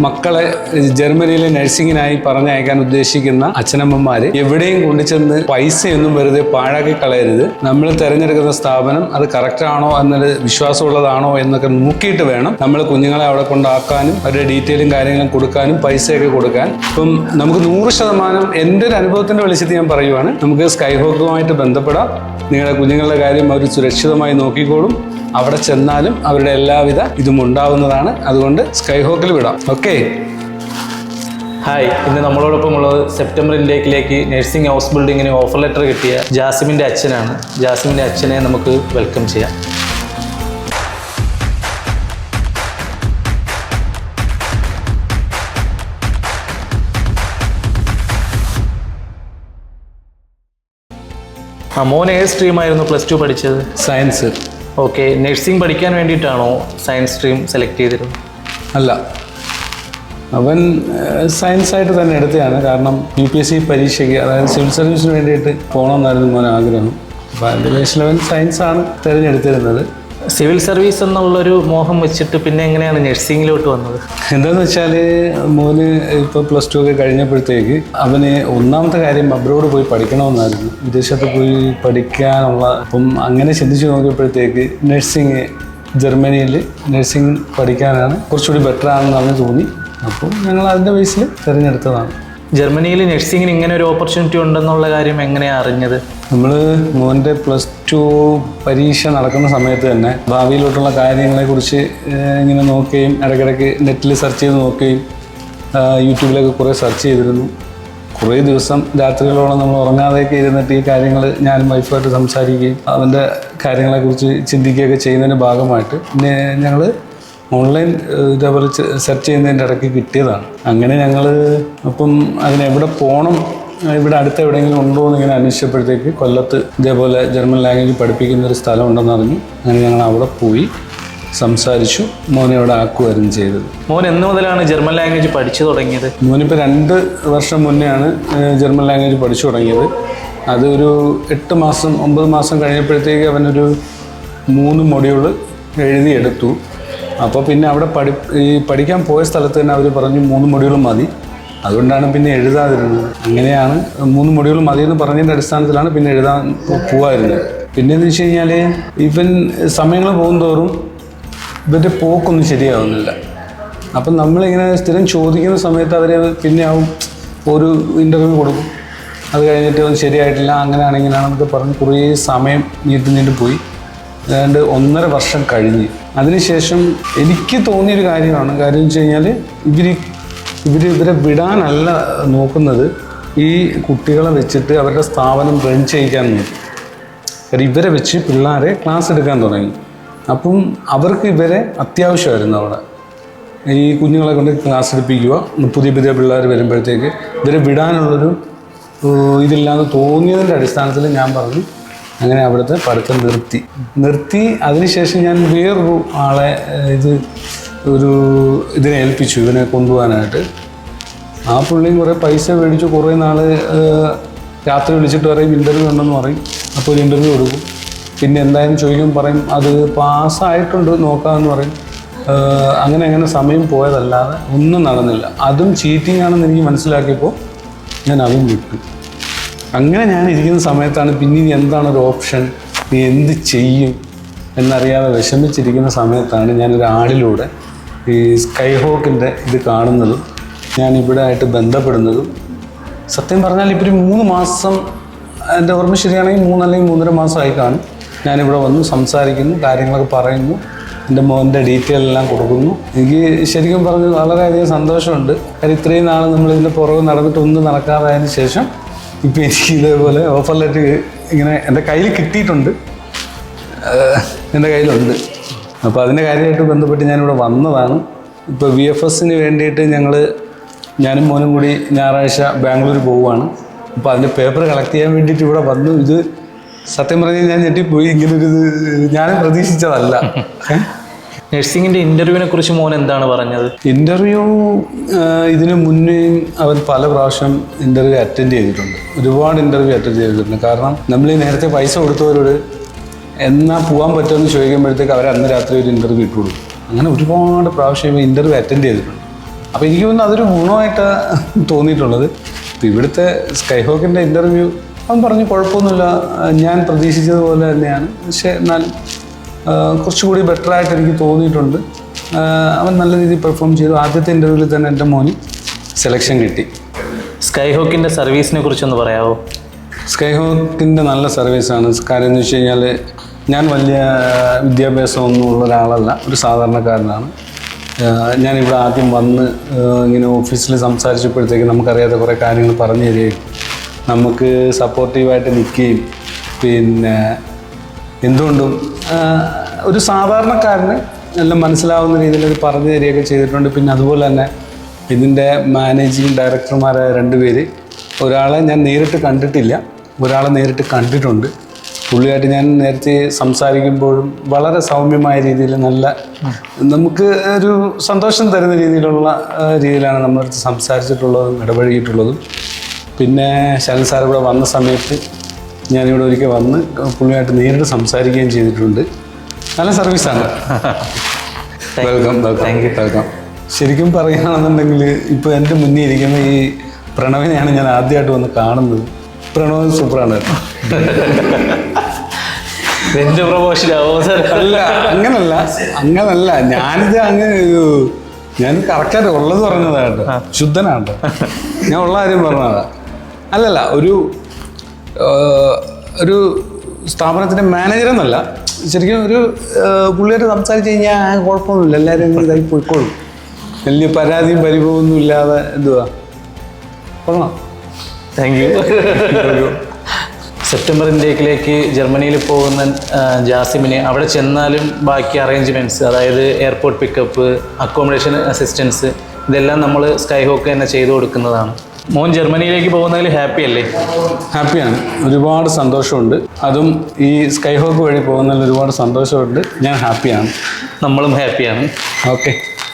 മക്കളെ ജർമ്മനിയിലെ നഴ്സിങ്ങിനായി പറഞ്ഞയക്കാൻ ഉദ്ദേശിക്കുന്ന അച്ഛനമ്മമാര് എവിടെയും കൊണ്ടുചെന്ന് പൈസയൊന്നും വെറുതെ പാഴാക്കി കളയരുത്. നമ്മൾ തിരഞ്ഞെടുക്കുന്ന സ്ഥാപനം അത് കറക്റ്റ് ആണോ എന്നത് വിശ്വാസമുള്ളതാണോ എന്നൊക്കെ നോക്കിയിട്ട് വേണം നമ്മൾ കുഞ്ഞുങ്ങളെ അവിടെ കൊണ്ടാക്കാനും അവരുടെ ഡീറ്റെയിലും കാര്യങ്ങളും കൊടുക്കാനും പൈസയൊക്കെ കൊടുക്കാൻ. ഇപ്പം നമുക്ക് 100% എൻ്റെ ഒരു അനുഭവത്തിന്റെ വെളിച്ചത്തിൽ ഞാൻ പറയുവാണ്, നമുക്ക് സ്കൈഹോക്കുമായിട്ട് ബന്ധപ്പെടാം. നിങ്ങളുടെ കുഞ്ഞുങ്ങളുടെ കാര്യം അവർ സുരക്ഷിതമായി നോക്കിക്കോളും. അവിടെ ചെന്നാലും അവരുടെ എല്ലാവിധ ഇതും ഉണ്ടാവുന്നതാണ്. അതുകൊണ്ട് സ്കൈഹോക്കിൽ വിടാം. ഓക്കെ. ഹായ്, ഇന്ന് നമ്മളോടൊപ്പം ഉള്ളത് സെപ്റ്റംബർ ഇൻടേക്കിലേക്ക് നഴ്സിംഗ് ഹൗസ് ബിൽഡിങ്ങിന് ഓഫർ ലെറ്റർ കിട്ടിയ ജാസിമിൻ്റെ അച്ഛനാണ്. ജാസിമിൻ്റെ അച്ഛനെ നമുക്ക് വെൽക്കം ചെയ്യാം. മോൻ ഏത് സ്ട്രീമായിരുന്നു പ്ലസ് 2 പഠിച്ചത്? സയൻസ്. ഓക്കെ, നഴ്സിംഗ് പഠിക്കാൻ വേണ്ടിയിട്ടാണോ സയൻസ് സ്ട്രീം സെലക്ട് ചെയ്തിരുന്നത്? അല്ല, അവൻ സയൻസായിട്ട് തന്നെ എടുത്തതാണ്. കാരണം UPSC പരീക്ഷയ്ക്ക്, അതായത് സിവിൽ സർവീസിന് വേണ്ടിയിട്ട് പോകണമെന്നായിരുന്നു മോൻ ആഗ്രഹം. അപ്പോൾ അതിൻ്റെ ബേസിൽ അവൻ സയൻസാണ് തിരഞ്ഞെടുത്തിരുന്നത്. സിവിൽ സർവീസ് എന്നുള്ളൊരു മോഹം വെച്ചിട്ട് പിന്നെ എങ്ങനെയാണ് നഴ്സിംഗിലോട്ട് വന്നത്? എന്താണെന്ന് വെച്ചാൽ മോന് ഇപ്പോൾ പ്ലസ് 2 ഒക്കെ കഴിഞ്ഞപ്പോഴത്തേക്ക് അവന് ഒന്നാമത്തെ കാര്യം അബ്രോഡ് പോയി പഠിക്കണമെന്നായിരുന്നു, വിദേശത്ത് പോയി പഠിക്കാനുള്ള. അപ്പം അങ്ങനെ ചിന്തിച്ച് നോക്കിയപ്പോഴത്തേക്ക് നഴ്സിംഗ് ജർമ്മനിയിൽ നഴ്സിംഗ് പഠിക്കാനാണ് കുറച്ചുകൂടി ബെറ്റർ ആണെന്ന് അവന് തോന്നി. അപ്പോൾ ഞങ്ങൾ അതിൻ്റെ ബേസിൽ തിരഞ്ഞെടുത്തതാണ്. ജർമ്മനിയിൽ നഴ്സിംഗിന് ഇങ്ങനെ ഒരു ഓപ്പർച്യൂണിറ്റി ഉണ്ടെന്നുള്ള കാര്യം എങ്ങനെയാണ് അറിഞ്ഞത്? നമ്മൾ മോൻ്റെ പ്ലസ് 2 പരീക്ഷ നടക്കുന്ന സമയത്ത് തന്നെ ഭാവിയിലോട്ടുള്ള കാര്യങ്ങളെക്കുറിച്ച് ഇങ്ങനെ നോക്കുകയും ഇടയ്ക്കിടയ്ക്ക് നെറ്റിൽ സെർച്ച് ചെയ്ത് നോക്കുകയും യൂട്യൂബിലൊക്കെ കുറേ സെർച്ച് ചെയ്തിരുന്നു. കുറേ ദിവസം രാത്രികളോളം നമ്മൾ ഉറങ്ങാതെയൊക്കെ ഇരുന്നിട്ട് ഈ കാര്യങ്ങൾ ഞാനും വൈഫായിട്ട് സംസാരിക്കുകയും അവൻ്റെ കാര്യങ്ങളെക്കുറിച്ച് ചിന്തിക്കുകയൊക്കെ ചെയ്യുന്നതിൻ്റെ ഭാഗമായിട്ട് പിന്നെ ഞങ്ങൾ ഓൺലൈൻ ഇതേപോലെ സെർച്ച് ചെയ്യുന്നതിൻ്റെ ഇടയ്ക്ക് കിട്ടിയതാണ്. അങ്ങനെ ഞങ്ങൾ അപ്പം അതിനെവിടെ പോകണം, ഇവിടെ അടുത്ത് എവിടെയെങ്കിലും ഉണ്ടോ എന്ന് ഇങ്ങനെ അന്വേഷിച്ചപ്പോഴത്തേക്ക് കൊല്ലത്ത് ഇതേപോലെ ജർമ്മൻ ലാംഗ്വേജ് പഠിപ്പിക്കുന്ന ഒരു സ്ഥലം ഉണ്ടെന്ന് അറിഞ്ഞു. അങ്ങനെ ഞങ്ങൾ അവിടെ പോയി സംസാരിച്ചു. മോനെ അവിടെ ആക്കുകയായിരുന്നു ചെയ്തത്. മോൻ എന്ന് മുതലാണ് ജർമ്മൻ ലാംഗ്വേജ് പഠിച്ചു തുടങ്ങിയത്? മോനിപ്പോൾ 2 വർഷം മുന്നെയാണ് ജർമ്മൻ ലാംഗ്വേജ് പഠിച്ചു തുടങ്ങിയത്. അത് ഒരു 8 മാസം 9 മാസം കഴിഞ്ഞപ്പോഴത്തേക്ക് അവനൊരു 3 മൊഡ്യൂള് എഴുതിയെടുത്തു. അപ്പോൾ പിന്നെ അവിടെ പഠിക്കാൻ പോയ സ്ഥലത്ത് തന്നെ അവർ പറഞ്ഞു 3 മൊഡ്യൂളും മതി. അതുകൊണ്ടാണ് പിന്നെ എഴുതാതിരുന്നത്. അങ്ങനെയാണ് 3 മൊഡ്യൂൾ മതി എന്ന് പറഞ്ഞതിൻ്റെ അടിസ്ഥാനത്തിലാണ് പിന്നെ എഴുതാൻ പോവായിരുന്നത്. പിന്നെയെന്ന് വെച്ച് കഴിഞ്ഞാൽ ഇവൻ സമയങ്ങൾ പോകുന്തോറും ഇവൻ്റെ പോക്കൊന്നും ശരിയാവുന്നില്ല. അപ്പം നമ്മളിങ്ങനെ സ്ഥിരം ചോദിക്കുന്ന സമയത്ത് അവർ പിന്നെ ഒരു ഇൻ്റർവ്യൂ കൊടുക്കും. അത് കഴിഞ്ഞിട്ട് അത് ശരിയായിട്ടില്ല, അങ്ങനെയാണ് ഇങ്ങനെയാണെന്നൊക്കെ പറഞ്ഞ് കുറേ സമയം നീണ്ടു പോയി. ഏതാണ്ട് 1.5 വർഷം കഴിഞ്ഞ് അതിനുശേഷം എനിക്ക് തോന്നിയൊരു കാര്യം വെച്ച് കഴിഞ്ഞാൽ ഇവരെ വിടാനല്ല നോക്കുന്നത്, ഈ കുട്ടികളെ വെച്ചിട്ട് അവരുടെ സ്ഥാപനം റൺ ചെയ്യിക്കാൻ നോക്കി. ഇവരെ വെച്ച് പിള്ളേരെ ക്ലാസ് എടുക്കാൻ തുടങ്ങി. അപ്പം അവർക്ക് ഇവരെ അത്യാവശ്യമായിരുന്നു അവിടെ. ഈ കുഞ്ഞുങ്ങളെ കൊണ്ട് ക്ലാസ് എടുപ്പിക്കുക, പുതിയ പിള്ളേർ വരുമ്പോഴത്തേക്ക് ഇവരെ വിടാനുള്ളൊരു ഇതില്ലാതെ തോന്നിയതിൻ്റെ അടിസ്ഥാനത്തിൽ ഞാൻ പറഞ്ഞു അങ്ങനെ അവിടുത്തെ പഠിത്തം നിർത്തി. അതിനുശേഷം ഞാൻ വേറൊരു ആളെ ഇതിനെ ഏൽപ്പിച്ചു, ഇവനെ കൊണ്ടുപോകാനായിട്ട്. ആ പുള്ളിയും കുറേ പൈസ മേടിച്ചു. കുറേ നാൾ രാത്രി വിളിച്ചിട്ട് പറയും ഇൻ്റർവ്യൂ ഉണ്ടെന്ന് പറയും. അപ്പോൾ ഒരു ഇൻ്റർവ്യൂ കൊടുക്കും. പിന്നെ എന്തായാലും ചോദിക്കും, പറയും അത് പാസ്സായിട്ടുണ്ട് നോക്കാമെന്ന് പറയും. അങ്ങനെ സമയം പോയതല്ലാതെ ഒന്നും നടന്നില്ല. അതും ചീറ്റിംഗ് ആണെന്ന് എനിക്ക് മനസ്സിലാക്കിയപ്പോൾ ഞാൻ അതും വിട്ടു. അങ്ങനെ ഞാൻ ഇരിക്കുന്ന സമയത്താണ് പിന്നെ എന്താണൊരു ഓപ്ഷൻ, നീ എന്ത് ചെയ്യും എന്നറിയാതെ വിഷമിച്ചിരിക്കുന്ന സമയത്താണ് ഞാനൊരാളിലൂടെ ഈ സ്കൈഹോക്കിൻ്റെ ഇത് കാണുന്നതും ഞാൻ ഇവിടെ ആയിട്ട് ബന്ധപ്പെടുന്നതും. സത്യം പറഞ്ഞാൽ ഇപ്പോൾ ഒരു 3 മാസം, എൻ്റെ ഓർമ്മ ശരിയാണെങ്കിൽ 3 അല്ലെങ്കിൽ 3.5 മാസമായി കാണും. ഞാനിവിടെ വന്നു സംസാരിക്കുന്നു, കാര്യങ്ങളൊക്കെ പറയുന്നു, എൻ്റെ മോൻ്റെ ഡീറ്റെയിൽ എല്ലാം കൊടുക്കുന്നു. എനിക്ക് ശരിക്കും പറഞ്ഞ് വളരെയധികം സന്തോഷമുണ്ട്. കാര്യം ഇത്രയും നാൾ നമ്മളിതിൻ്റെ പുറകെ നടന്നിട്ടൊന്നും നടക്കാതായതിനു ശേഷം ഇപ്പോൾ എനിക്ക് ഇതേപോലെ ഓഫർ ലെറ്റർ ഇങ്ങനെ എൻ്റെ കയ്യിൽ കിട്ടിയിട്ടുണ്ട്, എൻ്റെ കയ്യിലുണ്ട്. അപ്പോൾ അതിൻ്റെ കാര്യമായിട്ട് ബന്ധപ്പെട്ട് ഞാനിവിടെ വന്നതാണ്. ഇപ്പോൾ VFSന് വേണ്ടിയിട്ട് ഞാനും മോനും കൂടി ഞായറാഴ്ച ബാംഗ്ലൂർ പോവുകയാണ്. അപ്പോൾ അതിൻ്റെ പേപ്പർ കളക്ട് ചെയ്യാൻ വേണ്ടിയിട്ട് ഇവിടെ വന്നു. ഇത് സത്യം പറഞ്ഞാൽ ഞാൻ ഞെട്ടിപ്പോയി. ഇങ്ങനൊരു ഞാനും പ്രതീക്ഷിച്ചതല്ല. നഴ്സിംഗിൻ്റെ ഇൻ്റർവ്യൂവിനെ കുറിച്ച് മോൻ എന്താണ് പറഞ്ഞത്? ഇൻ്റർവ്യൂ ഇതിന് മുന്നേ അവൻ പല പ്രാവശ്യം ഇൻ്റർവ്യൂ അറ്റൻഡ് ചെയ്തിട്ടുണ്ട്. ഒരുപാട് ഇൻ്റർവ്യൂ അറ്റൻഡ് ചെയ്തിട്ടുണ്ട്. കാരണം നമ്മൾ ഈ നേരത്തെ പൈസ കൊടുത്തവരോട് എന്നാ പോകാൻ പറ്റുമെന്ന് ചോദിക്കുമ്പോഴത്തേക്ക് അവർ അന്ന് രാത്രി ഒരു ഇൻ്റർവ്യൂ ഇട്ട് കൊടുക്കും. അങ്ങനെ ഒരുപാട് പ്രാവശ്യം ഇൻ്റർവ്യൂ അറ്റൻഡ് ചെയ്തിട്ടുണ്ട്. അപ്പോൾ എനിക്ക് തോന്നുന്നു അതൊരു ഗുണമായിട്ടാണ് തോന്നിയിട്ടുള്ളത്. അപ്പോൾ ഇവിടുത്തെ സ്കൈഹോക്കിൻ്റെ ഇൻ്റർവ്യൂ അവൻ പറഞ്ഞു കുഴപ്പമൊന്നുമില്ല, ഞാൻ പ്രതീക്ഷിച്ചതുപോലെ തന്നെയാണ്, പക്ഷേ എന്നാൽ കുറച്ചുകൂടി ബെറ്ററായിട്ട് എനിക്ക് തോന്നിയിട്ടുണ്ട്. അവൻ നല്ല രീതിയിൽ പെർഫോം ചെയ്തു. ആദ്യത്തെ ഇൻ്റർവ്യൂവിൽ തന്നെ എൻ്റെ മോന് സെലക്ഷൻ കിട്ടി. സ്കൈഹോക്കിൻ്റെ സർവീസിനെ കുറിച്ചൊന്ന് പറയാമോ? സ്കൈഹോക്കിൻ്റെ നല്ല സർവീസാണ്. കാര്യം എന്ന് വെച്ച് കഴിഞ്ഞാൽ ഞാൻ വലിയ വിദ്യാഭ്യാസമൊന്നും ഉള്ള ഒരാളല്ല, ഒരു സാധാരണക്കാരനാണ്. ഞാനിവിടെ ആദ്യം വന്ന് ഇങ്ങനെ ഓഫീസിൽ സംസാരിച്ചപ്പോഴത്തേക്ക് നമുക്കറിയാത്ത കുറേ കാര്യങ്ങൾ പറഞ്ഞു തരികയും നമുക്ക് സപ്പോർട്ടീവായിട്ട് നിൽക്കുകയും പിന്നെ എന്തുകൊണ്ടും ഒരു സാധാരണക്കാരന് എല്ലാം മനസ്സിലാവുന്ന രീതിയിൽ അത് പറഞ്ഞു തരികയൊക്കെ ചെയ്തിട്ടുണ്ട്. പിന്നെ അതുപോലെ തന്നെ ഇതിൻ്റെ മാനേജിങ് ഡയറക്ടർമാരായ 2 പേര്, ഒരാളെ ഞാൻ നേരിട്ട് കണ്ടിട്ടില്ല, ഒരാളെ നേരിട്ട് കണ്ടിട്ടുണ്ട്. പുള്ളിയായിട്ട് ഞാൻ നേരത്തെ സംസാരിക്കുമ്പോഴും വളരെ സൗമ്യമായ രീതിയിൽ നല്ല നമുക്ക് ഒരു സന്തോഷം തരുന്ന രീതിയിലാണ് നമ്മളടുത്ത് സംസാരിച്ചിട്ടുള്ളതും ഇടപഴകിയിട്ടുള്ളതും. പിന്നെ ശരൺ സാർ ഇവിടെ വന്ന സമയത്ത് ഞാനിവിടെ ഒരിക്കൽ വന്ന് പുള്ളിയായിട്ട് നേരിട്ട് സംസാരിക്കുകയും ചെയ്തിട്ടുണ്ട്. നല്ല സർവീസാണ്. വെൽക്കം. ശരിക്കും പറയുകയാണെന്നുണ്ടെങ്കിൽ ഇപ്പോൾ എൻ്റെ മുന്നിൽ ഇരിക്കുന്ന ഈ പ്രണവിനെയാണ് ഞാൻ ആദ്യമായിട്ട് വന്ന് കാണുന്നത്. പ്രണവ് സൂപ്പറാണ് കേട്ടോ. എൻ്റെ പ്രൊമോഷനാവോ? അല്ല, അങ്ങനല്ല ഞാൻ കറക്റ്റായിട്ട് ഉള്ളത് പറഞ്ഞതാണ് കേട്ടോ. ശുദ്ധനാണ് കേട്ടോ, ഞാൻ ഉള്ള കാര്യം പറഞ്ഞതാ. അല്ലല്ല, ഒരു സ്ഥാപനത്തിൻ്റെ മാനേജറെന്നല്ല, ശരിക്കും ഒരു പുള്ളിയായിട്ട് സംസാരിച്ച് കഴിഞ്ഞാൽ കുഴപ്പമൊന്നുമില്ല, എല്ലാവരും ഇതായി പോയിക്കോളും. വലിയ പരാതിയും പരിഭവമൊന്നും ഇല്ലാതെ എന്തുവാ കൊള്ളാം. Thank you. സെപ്റ്റംബർ ഇൻടേക്കിലേക്ക് ജർമ്മനിയിൽ പോകുന്ന ജാസിമിന് അവിടെ ചെന്നാലും ബാക്കി അറേഞ്ച്മെൻറ്റ്സ്, അതായത് എയർപോർട്ട് പിക്കപ്പ്, അക്കോമഡേഷൻ അസിസ്റ്റൻസ്, ഇതെല്ലാം നമ്മൾ സ്കൈഹോക്ക് തന്നെ ചെയ്തു കൊടുക്കുന്നതാണ്. മോൻ ജർമ്മനിയിലേക്ക് പോകുന്നതിൽ ഹാപ്പി അല്ലേ? ഹാപ്പിയാണ്, ഒരുപാട് സന്തോഷമുണ്ട്. അതും ഈ സ്കൈഹോക്ക് വഴി പോകുന്നതിൽ ഒരുപാട് സന്തോഷമുണ്ട്. ഞാൻ ഹാപ്പിയാണ്. നമ്മളും ഹാപ്പിയാണ്. ഓക്കെ.